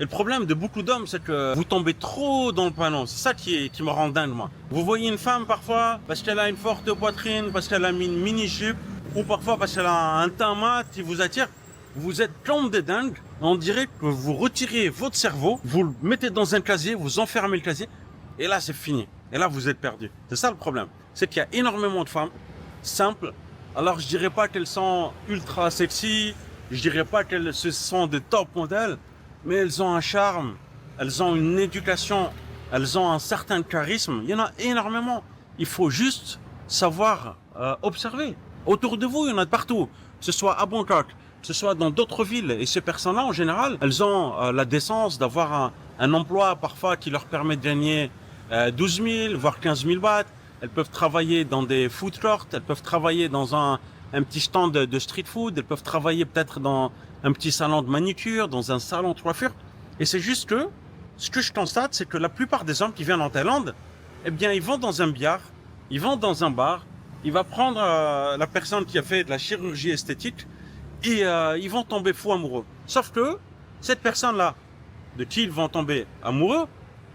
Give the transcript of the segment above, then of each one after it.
Et le problème de beaucoup d'hommes, c'est que vous tombez trop dans le panneau. C'est ça qui me rend dingue, moi. Vous voyez une femme parfois parce qu'elle a une forte poitrine, parce qu'elle a une mini-jupe, ou parfois parce qu'elle a un teint mat qui vous attire. Vous êtes comme des dingues. On dirait que vous retirez votre cerveau, vous le mettez dans un casier, vous enfermez le casier, et là c'est fini. Et là vous êtes perdu. C'est ça le problème. C'est qu'il y a énormément de femmes simples. Alors je dirais pas qu'elles sont ultra sexy, je dirais pas qu'elles sont des top modèles, mais elles ont un charme, elles ont une éducation, elles ont un certain charisme. Il y en a énormément. Il faut juste savoir observer. Autour de vous, il y en a de partout. Que ce soit à Bangkok, que ce soit dans d'autres villes. Et ces personnes-là, en général, elles ont la décence d'avoir un emploi parfois qui leur permet de gagner 12 000, voire 15 000 bahts. Elles peuvent travailler dans des food courts, elles peuvent travailler dans un petit stand de street food, elles peuvent travailler peut-être dans un petit salon de manicure, dans un salon de coiffure. Et c'est juste que, ce que je constate, c'est que la plupart des hommes qui viennent en Thaïlande, eh bien, ils vont dans un billard, ils vont dans un bar, il va prendre la personne qui a fait de la chirurgie esthétique et ils vont tomber fous amoureux. Sauf que cette personne-là, de qui ils vont tomber amoureux,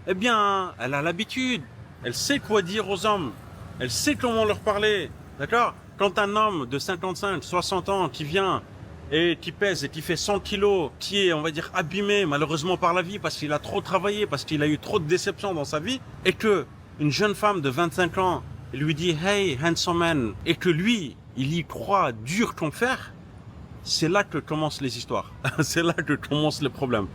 eh bien, elle a l'habitude, elle sait quoi dire aux hommes, elle sait comment leur parler, d'accord? Quand un homme de 55, 60 ans qui vient et qui pèse et qui fait 100 kilos, qui est, on va dire, abîmé malheureusement par la vie parce qu'il a trop travaillé, parce qu'il a eu trop de déceptions dans sa vie, et que une jeune femme de 25 ans lui dit « Hey, handsome man », et que lui, il y croit dur comme fer, c'est là que commencent les histoires. C'est là que commencent les problèmes.